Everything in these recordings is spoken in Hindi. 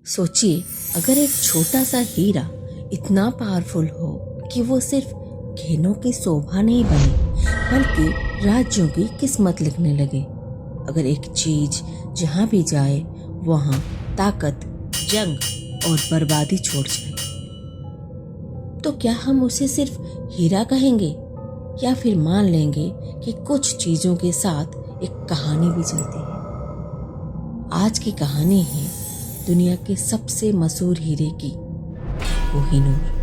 सोचिए, अगर एक छोटा सा हीरा इतना पावरफुल हो कि वो सिर्फ गहनों की शोभा नहीं बने बल्कि राज्यों की किस्मत लिखने लगे। अगर एक चीज जहां भी जाए वहां ताकत, जंग और बर्बादी छोड़ जाए, तो क्या हम उसे सिर्फ हीरा कहेंगे या फिर मान लेंगे कि कुछ चीजों के साथ एक कहानी भी चलती है। आज की कहानी है दुनिया के सबसे मशहूर हीरे की, कोहिनूर।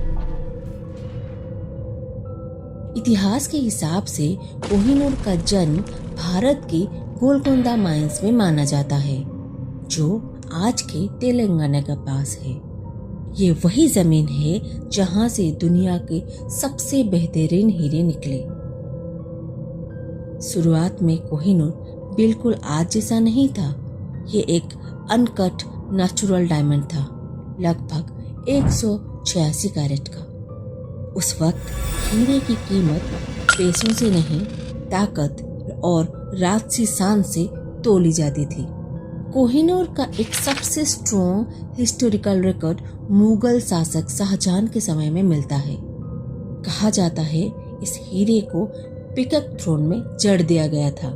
इतिहास के हिसाब से कोहिनूर का जन्म भारत के गोलकोंडा माइंस में माना जाता है, जो आज के तेलंगाना के पास है। ये वही जमीन है जहां से दुनिया के सबसे बेहतरीन हीरे निकले। शुरुआत में कोहिनूर बिल्कुल आज जैसा नहीं था। ये एक अनकट नेचुरल डायमंड था, लगभग 186 कैरेट का। उस वक्त हीरे की कीमत पैसों से नहीं, ताकत और राजसी शान से तोली जाती थी। कोहिनूर का एक सबसे स्ट्रॉन्ग हिस्टोरिकल रिकॉर्ड मुगल शासक शाहजहां के समय में मिलता है। कहा जाता है इस हीरे को पिकक थ्रोन में जड़ दिया गया था,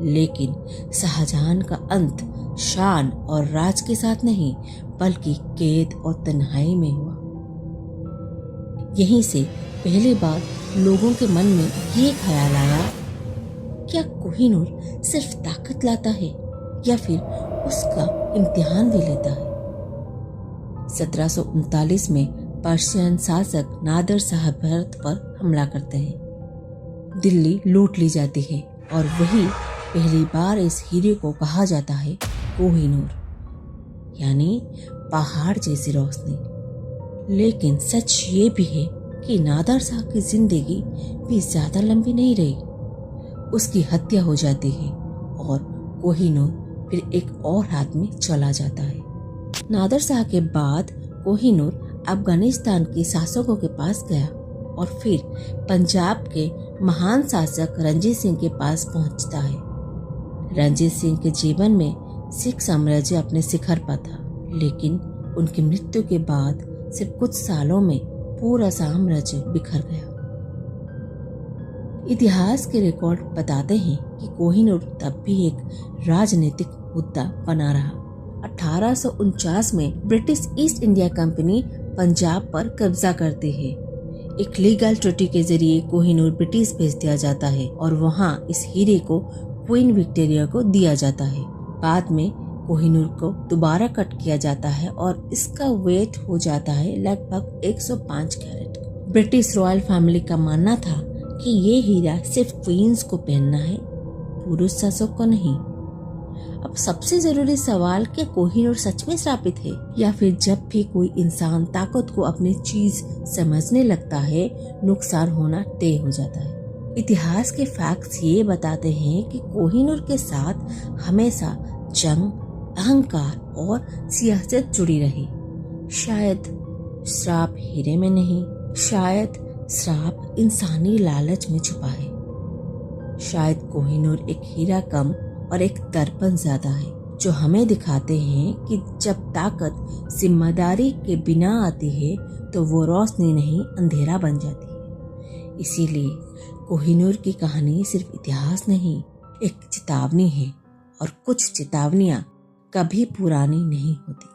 लेकिन शाहजहां का अंत शान और राज के साथ नहीं बल्कि कैद और तन्हाई में हुआ। यहीं से पहली बार लोगों के मन में ये ख्याल आया, क्या कोहिनूर सिर्फ ताकत लाता है या फिर उसका इम्तिहान भी लेता है। 1739 में पर्शियन शासक नादिर शाह भारत पर हमला करते हैं। दिल्ली लूट ली जाती है और वही पहली बार इस हीरे को कहा जाता है कोहिनूर, यानी पहाड़ जैसी रोशनी। लेकिन सच ये भी है कि नादिर शाह की जिंदगी भी ज्यादा लंबी नहीं रही। उसकी हत्या हो जाती है और कोहिनूर फिर एक और हाथ में चला जाता है। नादिर शाह के बाद कोहिनूर अफगानिस्तान के शासकों के पास गया और फिर पंजाब के महान शासक रणजीत सिंह के पास पहुंचता है। रणजीत सिंह के जीवन में सिख साम्राज्य अपने शिखर पर था, लेकिन उनकी मृत्यु के बाद सिर्फ कुछ सालों में पूरा साम्राज्य बिखर गया। इतिहास के रिकॉर्ड बताते हैं कि कोहिनूर तब भी एक राजनीतिक मुद्दा बना रहा। 1849 में British east India company Punjab पर कब्जा करती है। एक लीगल ट्रीटी के जरिए कोहिनूर ब्रिटिश भेज दिया जाता है और वहां इस हीरे को क्वीन विक्टोरिया को दिया जाता है। बाद में कोहिनूर को दोबारा कट किया जाता है और इसका वेट हो जाता है लगभग 105 कैरेट। ब्रिटिश रॉयल फैमिली का मानना था कि ये हीरा सिर्फ क्वींस को पहनना है, पुरुष शासक को नहीं। अब सबसे जरूरी सवाल, क्या कोहिनूर सच में श्रापित है या फिर जब भी कोई इंसान ताकत को अपनी चीज समझने लगता है, नुकसान होना तय हो जाता है। इतिहास के फैक्ट्स ये बताते हैं कि कोहिनूर के साथ हमेशा जंग, अहंकार और सियासत जुड़ी रही। शायद श्राप हीरे में नहीं, शायद श्राप इंसानी लालच में छुपा है। शायद कोहिनूर एक हीरा कम और एक दर्पण ज्यादा है, जो हमें दिखाते हैं कि जब ताकत जिम्मेदारी के बिना आती है तो वो रोशनी नहीं, अंधेरा बन जाती है। इसीलिए कोहिनूर की कहानी सिर्फ इतिहास नहीं, एक चेतावनी है, और कुछ चेतावनियां कभी पुरानी नहीं होती।